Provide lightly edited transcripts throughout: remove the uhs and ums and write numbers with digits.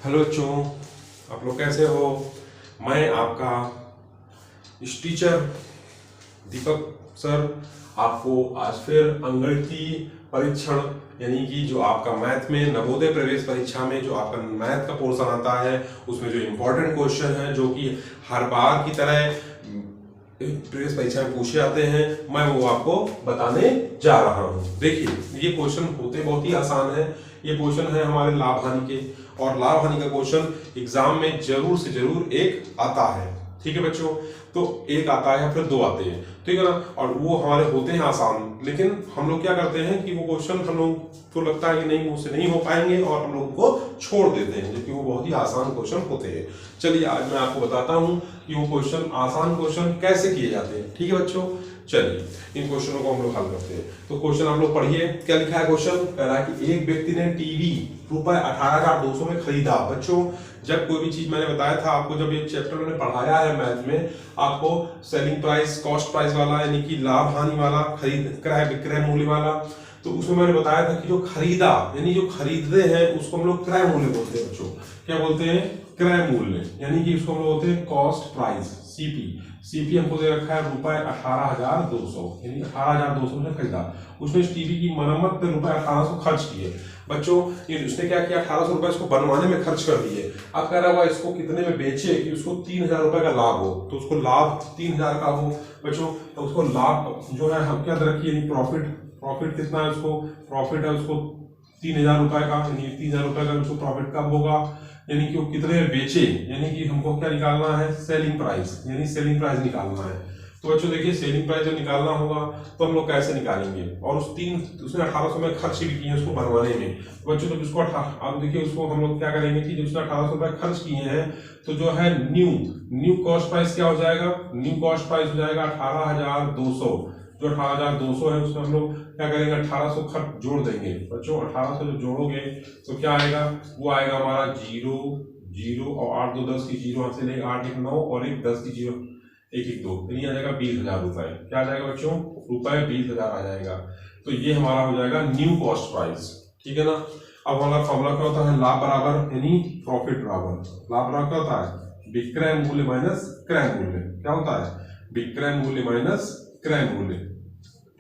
Hello बच्चों, आप लोग कैसे हो। मैं आपका इस टीचर दीपक सर आपको आज फिर अंगगणितीय परीक्षण यानी कि जो आपका मैथ में नवोदय प्रवेश परीक्षा में जो आपका मैथ का पोर्शन आता है उसमें जो इम्पोर्टेंट क्वेश्चन है जो कि हर बार की तरह प्रवेश परीक्षा में पूछे जाते हैं, मैं वो आपको बताने जा रहा हूँ। देखिए, ये क्वेश्चन होते बहुत ही आसान है। ये क्वेश्चन है हमारे लाभ हानि के, और लाभ हानि का क्वेश्चन एग्जाम में जरूर से जरूर एक आता है। ठीक है बच्चों, तो एक आता है या फिर दो आते हैं, ठीक है ना। और वो हमारे होते हैं आसान, लेकिन हम लोग क्या करते हैं कि वो क्वेश्चन हम लोग को लगता है कि नहीं मुझसे नहीं हो पाएंगे और हम लोग को छोड़ देते हैं, जबकि वो बहुत ही आसान क्वेश्चन होते हैं। चलिए आज मैं आपको बताता हूँ कि वो क्वेश्चन आसान क्वेश्चन कैसे किए जाते हैं। ठीक है बच्चों, चलिए इन क्वेश्चनों को हम लोग हल करते हैं। तो क्वेश्चन आप लोग पढ़िए, क्या लिखा है क्वेश्चन। कह रहा है कि एक व्यक्ति ने टीवी रुपए 18,200 में खरीदा। बच्चों, जब कोई भी चीज मैंने बताया था आपको, जब ये चैप्टर मैंने पढ़ाया है मैथ में आपको, सेलिंग प्राइस, कॉस्ट प्राइस वाला यानी कि लाभ हानि वाला, खरीद क्रय विक्रय मूल्य वाला, तो उसमें मैंने बताया था कि जो खरीदा यानी जो खरीदते हैं उसको हम लोग क्रय मूल्य बोलते हैं। बच्चों क्या बोलते हैं? क्रय मूल्य, यानी कि उसको हम लोग बोलते हैं कॉस्ट प्राइस, सीपी। सीपी हमको दे रखा है रुपए 18,200, यानी 18,200 में खरीदा। उसने इस टीवी की मरम्मत पे रुपए 1,800 खर्च किए। बच्चों ये उसने क्या किया, 1,800 रुपए इसको बनवाने में खर्च कर दिए। अब कह रहा हुआ इसको कितने में बेचे कि उसको 3,000 रुपए का लाभ हो, तो उसको लाभ 3,000 का हो। बच्चों तो उसको लाभ जो है हम क्या रखिए, प्रॉफिट। प्रॉफिट कितना है उसको? प्रॉफिट है उसको 3,000 रुपए का, यानी 3,000 रुपए का उसको प्रॉफिट कब होगा, यानी कि वो कितने में बेचे, यानी कि हमको क्या निकालना है? सेलिंग प्राइस, यानी सेलिंग प्राइस निकालना है। तो बच्चों देखिए, सेलिंग प्राइस जब निकालना होगा तो हम लोग कैसे निकालेंगे, और उसने 1,800 में खर्च भी किए उसको बनवाने में। तो बच्चों तो उसको अब देखिए उसको हम लोग क्या करेंगे कि जब उसने 1,800 रुपए खर्च किए हैं तो जो है न्यू कॉस्ट प्राइस क्या हो जाएगा? न्यू कॉस्ट प्राइस हो जाएगा 18,200। जो 18,200 है उसमें हम लोग क्या करेंगे, 1,800 खर्च जोड़ देंगे। बच्चों 1,800 जो जोड़ोगे तो क्या आएगा? वो आएगा हमारा 0 0 और 8 2 10 की 0 यहाँ से लेंगे, 8 1 9 और 1 10 की 0 1 1 2, तो ये आ जाएगा 20,000 रुपए। क्या आ जाएगा बच्चों? रुपए 20,000 आ जाएगा। तो ये हमारा हो जाएगा न्यू कॉस्ट प्राइस। ठीक है ना। अब हमारा फॉर्मूला क्या होता है? लाभ बराबर यानी प्रॉफिट बराबर, लाभ बराबर क्या होता है? विक्रय मूल्य माइनस क्रय मूल्य। क्या होता है? विक्रय मूल्य माइनस क्रय मूल्य।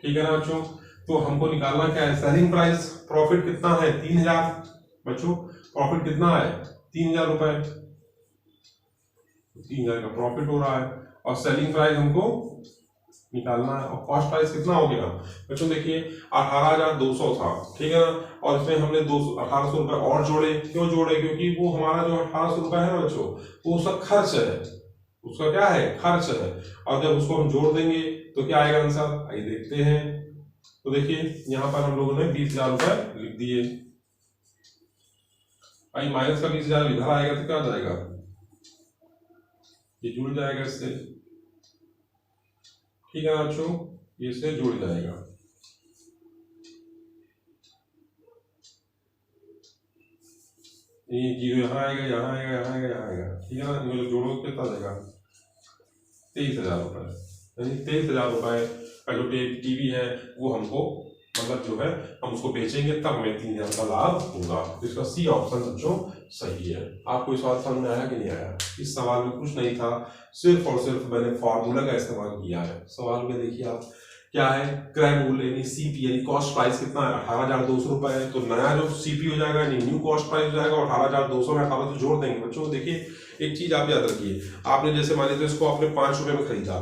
ठीक है ना बच्चों। तो हमको निकालना क्या है? Selling price. प्रॉफिट कितना है? 3,000। बच्चों प्रॉफिट कितना है? 3,000 रुपए। 3,000 का प्रॉफिट हो रहा है, और सेलिंग प्राइस हमको निकालना है। और कॉस्ट प्राइस कितना हो गया बच्चों? देखिए 18,200 था, ठीक है ना, और इसमें हमने 1,800 रुपए और जोड़े। क्यों जोड़े? क्योंकि वो हमारा जो 1,800 रुपए है ना बच्चों, वो उसका खर्च है। उसका क्या है? खर्च है। और जब उसको हम जोड़ देंगे तो क्या आएगा आंसर? आइए देखते हैं। तो देखिए यहाँ पर हम लोगों ने 20,000 रुपए लिख दिए। भाई माइनस का 20,000 इधर आएगा तो क्या हो जाएगा? ये जुड़ जाएगा इससे। ठीक है ना बच्चों, ये इससे जुड़ जाएगा। ये 0 यहाँ आएगा, यहाँ आएगा, यहाँ आएगा, यहाँ आएगा। ठीक है ना, इनको जोड़ो कितना जाएगा? 23,000 रुपए। यानी 23,000 रुपए का जो टीवी है वो हमको मतलब जो है हम उसको बेचेंगे तब हमें 3,000 का लाभ होगा। तो इसका सी ऑप्शन बच्चों सही है। आपको इस सवाल समझ में आया कि नहीं आया? इस सवाल में कुछ नहीं था, सिर्फ और सिर्फ मैंने फॉर्मूला का इस्तेमाल किया है। सवाल में देखिए आप क्या है? क्रय मूल्य यानी सीपी यानी कॉस्ट प्राइस कितना है? 18,200 रुपए है। तो नया जो सीपी हो जाएगा यानी न्यू कॉस्ट प्राइस हो जाएगा, और 18,200 में 1800 जोड़ देंगे। बच्चों देखिए एक चीज आप याद रखिए, आपने जैसे मान लीजिए इसको आपने 5 रुपए में खरीदा,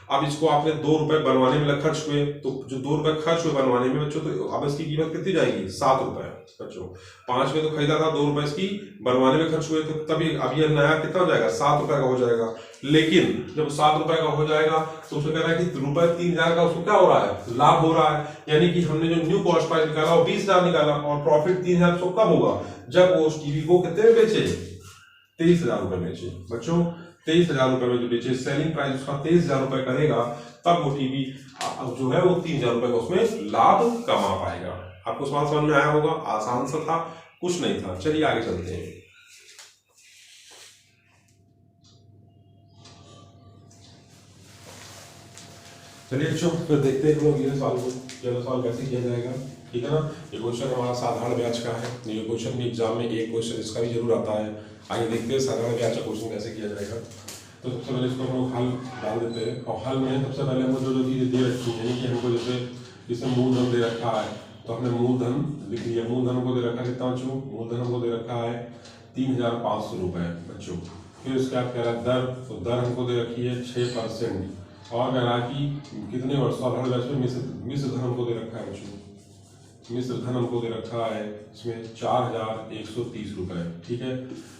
अब इसको आपने 2 रुपए बनवाने में खर्च हुए, तो जो 2 रुपए खर्च हुए बनवाने में बच्चों, तो अब इसकी कीमत कितनी जाएगी? 7 रुपए। बच्चों 5 में तो खरीदा था, 2 रुपए इसकी बनवाने में खर्च हुए, तो तभी अब ये नया कितना हो जाएगा? 7 रुपए का हो जाएगा। लेकिन जब 7 रुपए का हो जाएगा तो उसमें कह रहा है कि रुपए 3,000 का उसको क्या हो रहा है? लाभ हो रहा है। यानी कि हमने जो न्यू कॉस्ट प्राइस निकाला वो 20,000 निकाला, और प्रॉफिट 3,000 उसको कब होगा? जब वो उस टीवी को कितने में बेचे? 23,000 रुपए बेचे। बच्चों 23,000 रुपए में जो बेचे, सेलिंग प्राइस उसका 23,000 रुपए करेगा, तब वो टीवी जो है वो 3,000 रुपए का उसमें लाभ कमा पाएगा। आपको सवाल समझ में आया होगा? आसान सा था, कुछ नहीं था। चलिए आगे चलते हैं। चलिए बच्चों फिर देखते हैं हम लोग ये सवाल को, चलो सवाल कैसे किया जाएगा। ठीक है ना। ये क्वेश्चन हमारा साधारण ब्याज का है। ये क्वेश्चन भी एग्जाम में एक क्वेश्चन इसका भी जरूर आता है। आइए देखते हैं साधारण ब्याज का क्वेश्चन कैसे किया जाएगा। तो सबसे पहले इसको हम लोग हल डाल देते हैं, और हल में सबसे पहले हमको जो जो चीज़ें दे रखी है, यानी कि हमको जैसे इसमें मूलधन दे रखा है तो हमने मूलधन लिख लिया। मूलधन हमको दे रखा है कितना बच्चों, मूलधन हमको दे रखा है 3,500 रुपये बच्चों। फिर उसके बाद कह रहा है दर, तो दर हमको दे रखी है 6%, और कह रहा है कि कितने वर्ष साधारण ब्याज में मिश्र धन हमको दे रखा है बच्चों। मिश्र धन हमको दे रखा है इसमें 4,130 रुपये। ठीक है,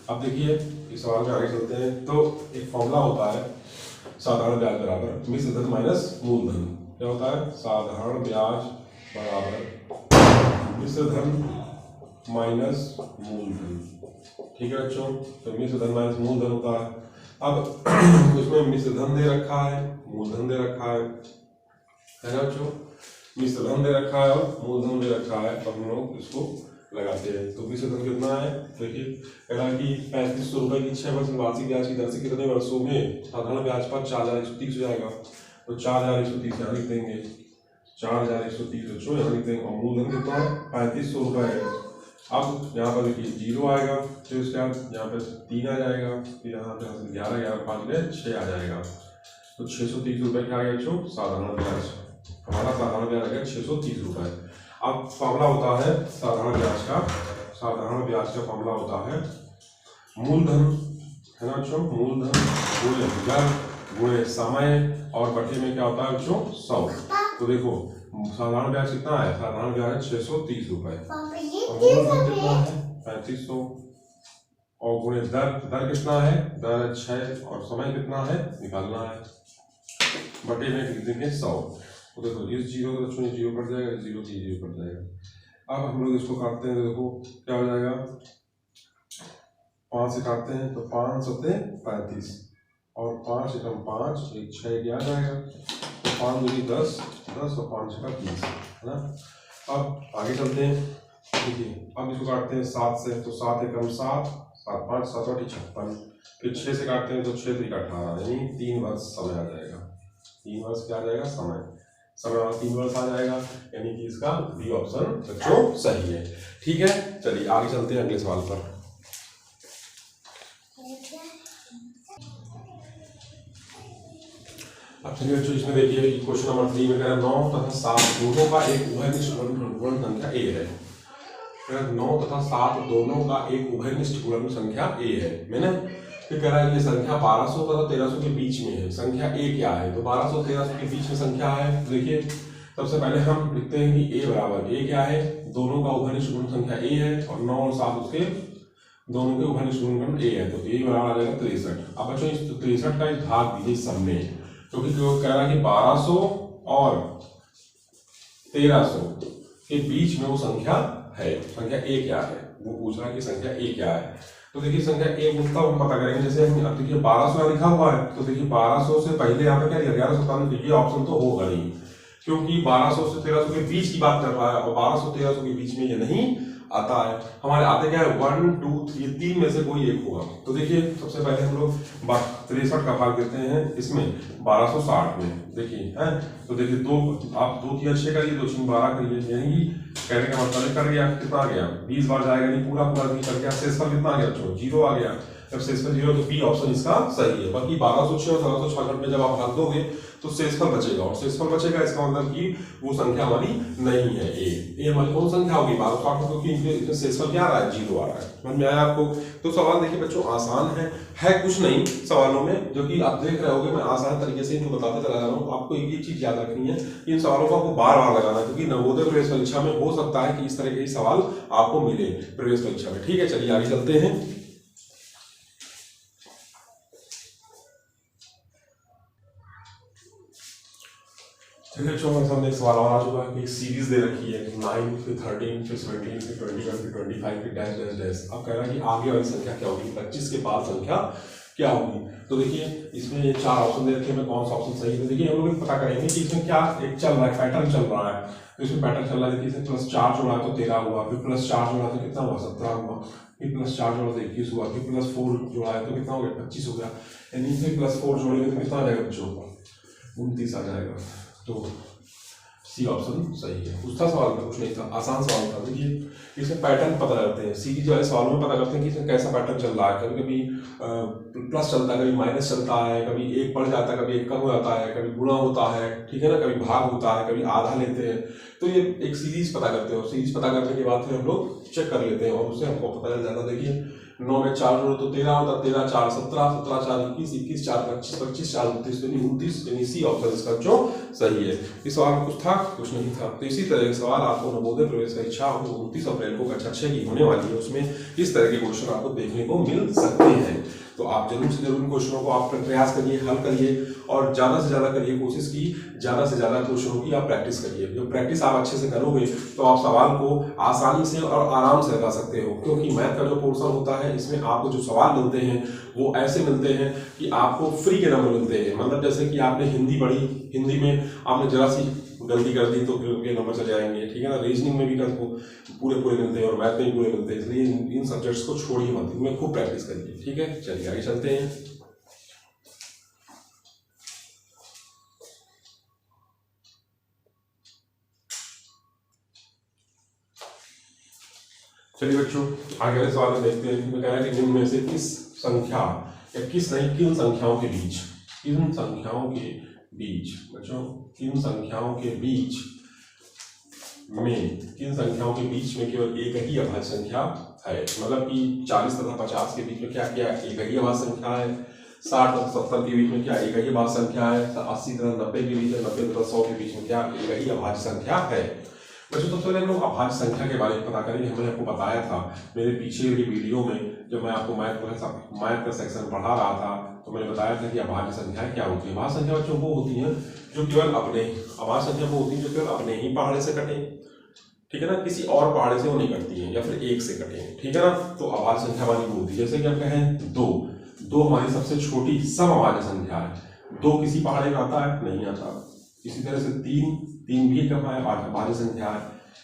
अब देखिए इस सवाल में आगे चलते हैं। तो एक फॉर्मूला होता है साधारण ब्याज बराबर मिश्र धन माइनस मूलधन। क्या होता है, साधारण ब्याज बराबर मिश्र धन माइनस मूलधन। ठीक है बच्चों, तो मिश्र धन माइनस मूलधन होता है। अब उसमें मिश्र धन दे रखा है, मूलधन दे रखा है ना बच्चों। मिश्र धन दे रखा है और मूलधन दे रखा है, तो हम लोग इसको लगाते हैं। तो मिश्र धन कितना है, देखिए कह रहा है कि 3500 रुपये की 6% वार्षिक ब्याज की दर से कितने वर्षों में साधारण ब्याज पर 4,130 हो जाएगा। तो 4,130 यहाँ लिख देंगे, 4,130 बच्चों यहाँ लिख देंगे। और मूलधन कितना है, 3500 रुपये है। अब यहाँ पर देखिए 0 आएगा, फिर उसके बाद यहाँ पे 3 आ जाएगा, फिर यहाँ पे 11 11 5 में 6 आ जाएगा। तो 630 रुपये क्या आ गया बच्चों, साधारण ब्याज। हमारा साधारण ब्याज आ गया 630 रुपये। अब फॉर्मूला होता है साधारण ब्याज का, साधारण ब्याज का फॉर्मूला होता है मूलधन, है ना बच्चों, मूलधन गुणे दर गुणे समय, और बटे में क्या होता है बच्चों 100। तो देखो साधारण ब्याज कितना है, साधारण ब्याज है 630 रुपये, मूलधन कितना है 3500, और गुणे दर, दर कितना है, दर 6, और समय कितना है निकालना है, बटे में लिख देंगे 100। तो देखो इस 0 को बच्चों 0 कट जाएगा, 0 की 0 कट जाएगा। अब हम लोग इसको काटते हैं, तो देखो क्या हो जाएगा, 5 से काटते हैं तो 5 सत्ते 35, और 5 एकम 5, 1 6 आ जाएगा। तो 5 दूनी 10, 10 और 5 का 30, है ना। अब आगे चलते हैं, देखिए अब इसको काटते हैं 7 से, तो 7 एकम 7, 7 5 7 8 56। फिर 6 से काटते हैं तो 6 3 18, यानी 3 वर्ष समय आ जाएगा। 3 वर्ष क्या आ जाएगा, समय, समय 3 वर्ष आ जाएगा, यानी कि इसका बी ऑप्शन बच्चों सही है। ठीक है, चलिए आगे चलते हैं अगले सवाल पर। अब चलिए बच्चों इसमें देखिए क्वेश्चन नंबर 3 में कह रहा है 9 तथा 7 दोनों का एक उभयनिष्ठ गुणन संख्या ए है। 9 तथा 7 दोनों का एक उभयनिष्ठ गुणन संख्या ए है। मैंने फिर कह रहा है ये संख्या 1200 तथा 1300 के बीच में है। संख्या ए क्या है, तो 1200 1300 के बीच में संख्या है। देखिए सबसे पहले हम लिखते हैं कि ए बराबर, ए क्या है, दोनों का उभयनिष्ठ गुणन संख्या ए है, और 9 और 7 उसके दोनों के उभयनिष्ठ गुणनखंड ए है। तो ए बराबर आ जाएगा 63। अब बच्चों इस 63 का एक भाग दीजिए सब में, क्योंकि कह रहा है कि 1200 और 1300 के बीच में वो संख्या है। संख्या ए क्या है, वो पूछ रहा है कि संख्या ए क्या है। तो देखिए संख्या ए मुफ्ता हम पता करेंगे। जैसे हम अब देखिए 1200 लिखा हुआ है, तो देखिए 1200 से पहले यहाँ पे क्या दिया 1197, ये ऑप्शन तो होगा नहीं, क्योंकि 1200 से 1300 के बीच की बात कर रहा है, और 1200 1300 के बीच में ये नहीं आता है। हमारे आते क्या है 1 2 3, ये 3 में से कोई एक होगा। तो देखिए सबसे पहले हम लोग 63 का भाग देते हैं इसमें 1260 में। देखिए है, तो देखिए 2 आप 2 3 6 करिए, 2 3 12 करिए, यानी कहने का मतलब कर गया, कितना आ गया 20 बार जाएगा, नहीं पूरा पूरा नहीं कर गया। शेषफल कितना आ गया बच्चों, 0 आ गया। जब शेषफल 0 तो बी ऑप्शन इसका सही है। बाकी 1206 और 1366 में जब आप भाग दोगे तो शेषफल बचेगा, और शेषफल बचेगा इसका मतलब कि वो संख्या हमारी नहीं है ए हमारी कौन संख्या होगी 1260, क्योंकि इनके शेषफल क्या आ रहा है 0 आ रहा है। समझ में आया आपको। तो सवाल देखिए बच्चों आसान है कुछ नहीं सवालों में, जो कि आप देख रहे होगे मैं आसान तरीके से इनको बताते चला जा रहा हूँ। आपको एक ही चीज याद रखनी है, इन सवालों को आपको बार बार लगाना है, क्योंकि नवोदय प्रवेश परीक्षा में हो सकता है कि इस तरह के सवाल आपको मिले प्रवेश परीक्षा में। ठीक है, चलिए आगे चलते हैं। हमारे सामने एक सवाल और आ चुका है कि एक सीरीज दे रखी है 9 फिर 13 फिर 17 फिर 21 फिर 25 फिर डैश डैश डैश। अब कह रहा है कि आगे वाली संख्या क्या होगी, 25 के बाद संख्या क्या होगी। तो देखिए इसमें ये 4 ऑप्शन दे रखे हैं, कौन सा ऑप्शन सही है। तो देखिए हम लोग पता करेंगे कि इसमें क्या एक चल रहा है, पैटर्न चल रहा है। तो इसमें पैटर्न चल रहा है, देखिए +4 जोड़ा तो 13 हुआ, फिर +4 जोड़ा तो कितना हुआ 17 हुआ, फिर +4 जोड़ा तो 21 हुआ, फिर +4 जोड़ा है तो कितना हो गया 25 हो गया, यानी फिर +4 जोड़ेंगे तो कितना आ जाएगा बच्चों 29 आ जाएगा। तो सी ऑप्शन सही है। कुछ था सवाल में? कुछ नहीं था, आसान सवाल था। देखिए इसमें पैटर्न पता करते हैं, सीरीज वाले सवालों में पता करते हैं कि इसमें कैसा पैटर्न चल रहा है। कभी कभी प्लस चलता है, कभी माइनस चलता है, कभी एक बढ़ जाता है, कभी एक कम हो जाता है, कभी गुणा होता है, ठीक है ना, कभी भाग होता है, कभी आधा लेते हैं। तो ये एक सीरीज पता करते हैं और सीरीज पता करने के बाद फिर हम लोग चेक कर लेते हैं और उससे हमको पता चल जाता। देखिए 9 में 4 जोड़ो तो 13 होता, 13 4 17, 17 4 21, 21 4 25, 25 4 29, यानी 29, यानी सी ऑप्शन इसका जो सही है। इस सवाल में कुछ था? कुछ नहीं था। तो इसी तरह के सवाल आपको नवोदय प्रवेश परीक्षा 29 अप्रैल को कक्षा 6 की होने वाली है, उसमें इस तरह के क्वेश्चन आपको देखने को मिल सकते हैं। तो आप जरूर से जरूर इन क्वेश्चनों को आप प्रयास करिए, हल करिए और ज़्यादा से ज़्यादा करिए, कोशिश की ज़्यादा से ज़्यादा क्वेश्चनों की आप प्रैक्टिस करिए। जब प्रैक्टिस आप अच्छे से करोगे तो आप सवाल को आसानी से और आराम से लगा सकते हो, क्योंकि मैथ का जो पोर्शन होता है इसमें आपको जो सवाल मिलते हैं वो ऐसे मिलते हैं कि आपको फ्री के नंबर मिलते हैं। मतलब जैसे कि आपने हिंदी पढ़ी, हिंदी में आपने जरा सी गलती कर दी तो फिर उनके नंबर चले जाएंगे, ठीक है ना। रीजनिंग में भी कल को पूरे पूरे मिलते हैं और मैथ में भी पूरे मिलते हैं, इसलिए इन सब्जेक्ट्स को छोड़िए मत, इनमें खूब प्रैक्टिस करिए, ठीक है। चलिए आगे चलते हैं। चलिए बच्चों आगे वाले सवाल में देखते हैं। इसमें कह रहा है कि निम्न में से किस संख्या या किस नहीं किन संख्याओं के बीच, किन संख्याओं के बीच बच्चों, किन संख्याओं के बीच में, किन संख्याओं के बीच में केवल एक ही अभाज्य संख्या है। मतलब कि 40 तथा 50 के बीच में क्या क्या एक ही अभाज्य संख्या है, 60 तथा 70 के बीच में क्या एक ही अभाज्य संख्या है, 80 तथा 90 के बीच में, 90 तथा 100 के बीच में क्या एक ही अभाज्य संख्या है। बच्चों सबसे पहले हम लोग अभाज्य संख्या के बारे में पता करेंगे। हमने आपको बताया था मेरे पीछे वाली वीडियो में, जब मैं आपको मैथ का सेक्शन पढ़ा रहा था तो मैंने बताया था कि अभाज्य संख्याएं क्या होती है। अभाज्य संख्या बच्चों वो होती है जो केवल अपने, अभाज्य संख्या वो होती है जो केवल अपने ही पहाड़े से कटे, ठीक है ना, किसी और पहाड़े से वो नहीं कटती है, या फिर एक से कटे, ठीक है ना। तो अभाज्य संख्या वाली वो होती है, जैसे कि हम कहें दो हमारी सबसे छोटी समअभाज्य संख्या है। 2 किसी पहाड़े में आता है? नहीं आता। इसी तरह से 3 भी एक अभाज्य संख्या है।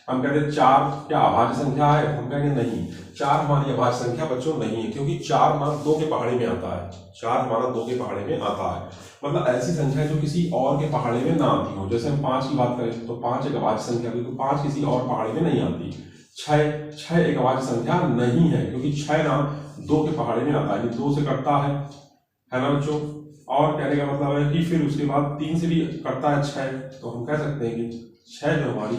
हम कहते हैं 4 क्या अभाज्य संख्या है? हम कहेंगे नहीं, 4 हमारी अभाज्य संख्या बच्चों नहीं है, क्योंकि 4 हमारा 2 के पहाड़े में आता है। 4 हमारा 2 के पहाड़े में आता है, मतलब ऐसी संख्या है जो किसी और के पहाड़े में ना आती हो। जैसे हम 5 की बात करें तो 5 एक अभाज्य संख्या, क्योंकि 5 किसी और पहाड़े में नहीं आती। 6 एक अभाज्य संख्या नहीं है, क्योंकि 6 ना 2 के पहाड़े में आता है, 2 से कटता है ना बच्चों। और कहने का मतलब है कि फिर उसके बाद 3 से भी कटता है 6, तो हम कह सकते हैं कि 6 जो हमारी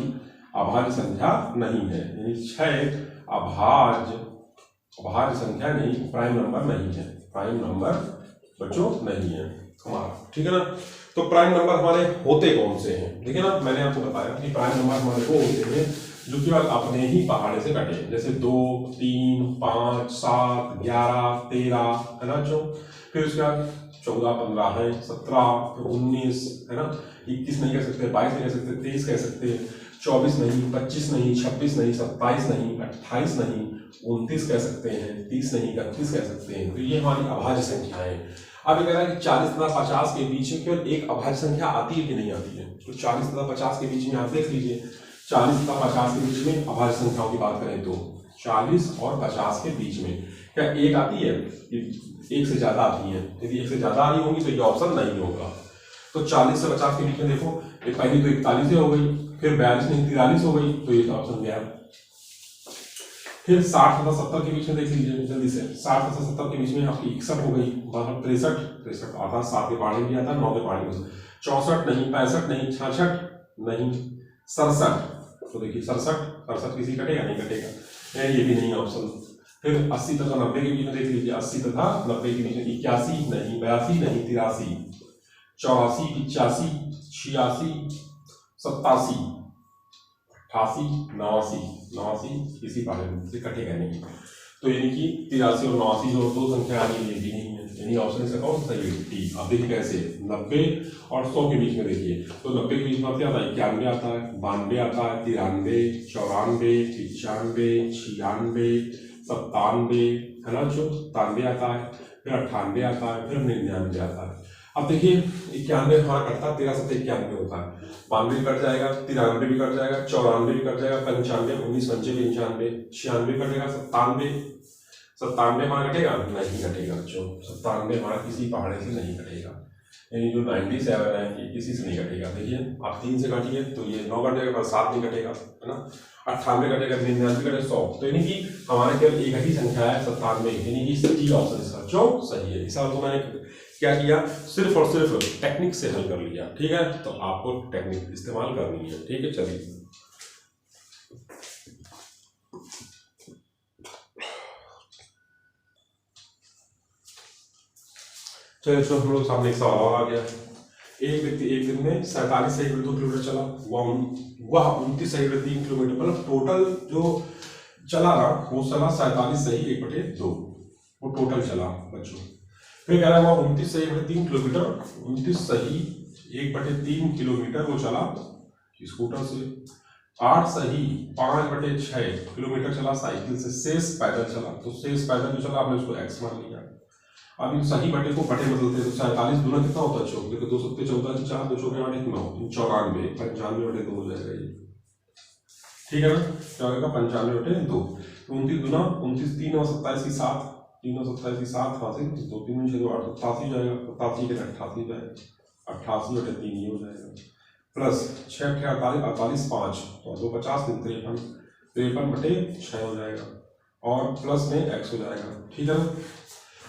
अभाज्य संख्या नहीं है, यानी 6 अभाज्य संख्या नहीं, प्राइम नंबर नहीं है, प्राइम नंबर बच्चों नहीं है हमारा, ठीक है ना। तो प्राइम नंबर हमारे होते कौन से हैं? देखिए ना, मैंने आपको बताया कि प्राइम नंबर हमारे वो होते हैं जो केवल अपने ही पहाड़े से कटे, जैसे 2 3 5 7 11 13 है ना बच्चों। फिर उसके बाद 14 15 है, 17 19 है ना, 21 नहीं कह सकते, 22 नहीं कह सकते, 23 कह सकते, 24 नहीं, 25 नहीं, 26 नहीं, 27 नहीं, 28 नहीं, 29 कह सकते हैं, 30 नहीं, 31 कह सकते हैं। तो ये हमारी अभाज्य संख्याएं। अब ये कह रहा है कि 40 तथा 50 के बीच में केवल एक अभाज्य संख्या आती है कि नहीं आती है। तो 40 तथा 50 के बीच में आप देख लीजिए, 40 तथा 50 के बीच में अभाज्य संख्याओं की बात करें तो 40 और 50 के बीच में क्या एक आती है? एक से ज्यादा आती है। यदि एक से ज्यादा आ रही होंगी तो ये ऑप्शन नहीं होगा। तो 40 से 50 के बीच में देखो, ये पहली तो 41 हो गई, फिर 42 नहीं 43 हो गई, तो ये ऑप्शन गया। फिर 60 तथा 70 के बीच में देख लीजिए जल्दी से, 60 तथा 70 के बीच में आपकी 61 हो गई, मतलब 63 आता, 7 के पहाड़े भी आता, 9 के पहाड़े में, 64 नहीं, 65 नहीं, 66 नहीं, 67, तो देखिए 67 किसी कटेगा? नहीं कटेगा, ये भी नहीं ऑप्शन। फिर 80 तथा 90 के बीच में देख लीजिए, 80 तथा 90 के बीच में 81 नहीं, 82 नहीं, 83, 84 85 86 87 88 89 किसी पहाड़े में से कटेगा नहीं। तो यानी कि 83 और 89 जो 2 संख्या आ रही है, ये भी नहीं है, यानी ऑप्शन इसका कौन सा सही है? डी। अब देखिए कैसे, 90 और 100 के बीच में देखिए, तो 90 के बीच में क्या आता है? 91 आता है, 92 आता है, 93 94 95 96 97 है ना जो, 97 आता है, फिर 98 आता है, फिर 99 आता है। अब देखिए 91 हमारा कटता है, 13 से 91 होता है, 92 भी कट जाएगा, 93 भी कट जाएगा, 94 भी कट जाएगा, 95 19 95 95 96 कटेगा, 97 हमारा कटेगा? नहीं कटेगा बच्चों, 97 हमारा किसी पहाड़े से नहीं कटेगा। यानी जो 97 है ये किसी से नहीं घटेगा। देखिए आप 3 से काटिए तो ये 9 घटेगा, पर 7 नहीं घटेगा, है ना। 98 घटेगा, 99 घटेगा, 100। तो यानी कि हमारे केवल एक ही संख्या है 97, यानी कि सी ऑप्शन इसका जो सही है। इस सवाल को मैंने क्या किया, सिर्फ और सिर्फ टेक्निक से हल कर लिया, ठीक है। तो आपको टेक्निक इस्तेमाल करनी है, ठीक है। चलिए चलो हम लोग सामने एक सवाल और आ गया। एक व्यक्ति एक दिन में 47 सही 2 किलोमीटर चला, वह 29 सही 3 किलोमीटर, मतलब टोटल जो चला ना वो चला 47 सही 1/2, वो टोटल चला बच्चों। फिर कह रहा है वह 29 सही 3 किलोमीटर, 29 सही 1/3 किलोमीटर वो चला स्कूटर से, 8 सही 5/6 किलोमीटर चला साइकिल से, शेष पैदल चला। तो शेष पैदल जो चला आपने उसको x मान लिया। अब इन सही बटे को बटे बदलते हैं तो 47 गुना कितना होता है चौक, देखो 2 सत्ते 14 की 4, 2 चौके 8 9, 94, 95/2 हो जाएगा ये, ठीक है ना। क्या होगा 95/2। 29 गुना 29, 3 और 27 की 7, 3 और 27 की 7 हासिल, 2 3 6 2 8 87 जाएगा, 87 के 88 जाएगा, 88/3 ये हो जाएगा, प्लस 6 48 48 5, तो 2 50 53 53/6 हो जाएगा, और प्लस में x हो जाएगा, ठीक है ना।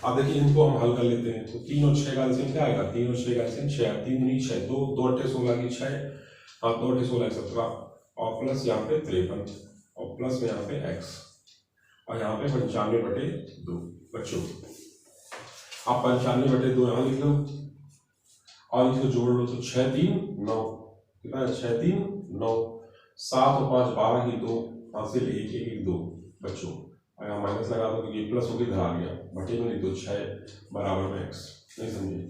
अब देखिए इनको हम हल कर लेते हैं। तो 3 और 6 का एलसीएम क्या आएगा, 3 और 6 का एलसीएम 6, 3 दूनी 6, 2 2 8 16 की 6, हाँ 2 8 16 17, और प्लस यहाँ पे 53, और प्लस में यहाँ पे x, और यहाँ पे 95/2 बच्चों। आप 95/2 यहाँ लिख लो, और इसको जोड़ लो तो 6 3 9, कितना है 6 3 9, 7 और 5 12 की 2 हासिल 1 1 1 2 बच्चों। और यहाँ माइनस लगा दो क्योंकि प्लस होकर इधर आ गया, बटे में लिख दो 6 बराबर में x, नहीं समझे।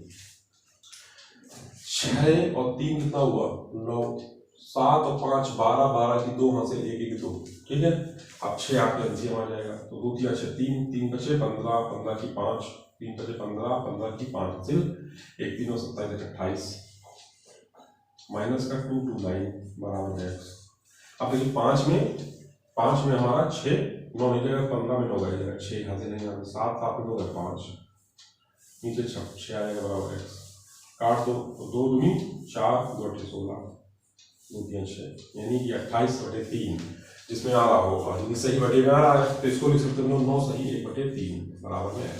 6 और 3 कितना हुआ 9, 7 और 5 12, 12 की 2 हासिल 1 1 2, ठीक है। अब 6 आपके एलसीएम आ जाएगा, तो 2 3 6 3 3 बचे 15, 15 की 5, 3 बचे 15, 15 की 5 हासिल 1 3 और 27 28, माइनस का 2 2 9 बराबर है x। अब देखिए 5 में हमारा 6 9 निकलेगा, 15 में 9 आएगा, 6 यहाँ से नहीं आएगा, 7 7 में 9 है 5, नीचे 6 आएगा बराबर x। काट दो तो 2 दूनी 4, 2 8 16, 2 3 6, यानी कि 28/3 जिसमें आ रहा होगा, यदि सही बटे में आ रहा है तो इसको लिख सकते हो 9 सही 1/3 बराबर में x,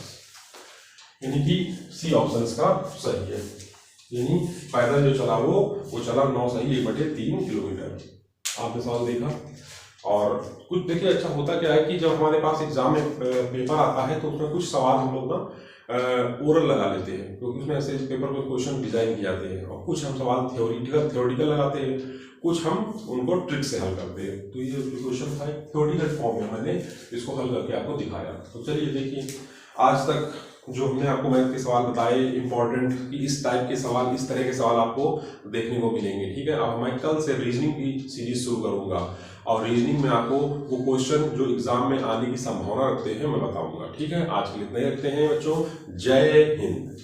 यानी कि सी ऑप्शन इसका सही है। यानी पैदल जो चला वो चला 9 सही 1/3 किलोमीटर। आपने सवाल देखा, और कुछ देखिए अच्छा होता क्या है कि जब हमारे पास एग्जाम में पेपर आता है तो उसमें कुछ सवाल हम लोग ना ओरल लगा लेते हैं, क्योंकि उसमें ऐसे पेपर में क्वेश्चन डिजाइन किए जाते हैं, और कुछ हम सवाल थ्योरेटिकल लगाते हैं, कुछ हम उनको ट्रिक से हल करते हैं। तो ये क्वेश्चन था थ्योरेटिकल फॉर्म में, मैंने इसको हल करके आपको दिखाया। तो चलिए देखिए, आज तक जो हमने आपको मैथ के सवाल बताए इंपॉर्टेंट, कि इस टाइप के सवाल, इस तरह के सवाल आपको देखने को मिलेंगे, ठीक है। अब मैं कल से रीजनिंग की सीरीज शुरू करूंगा, और रीजनिंग में आपको वो क्वेश्चन जो एग्जाम में आने की संभावना रखते हैं मैं बताऊंगा, ठीक है। आज के लिए इतना ही रखते हैं बच्चों, जय हिंद।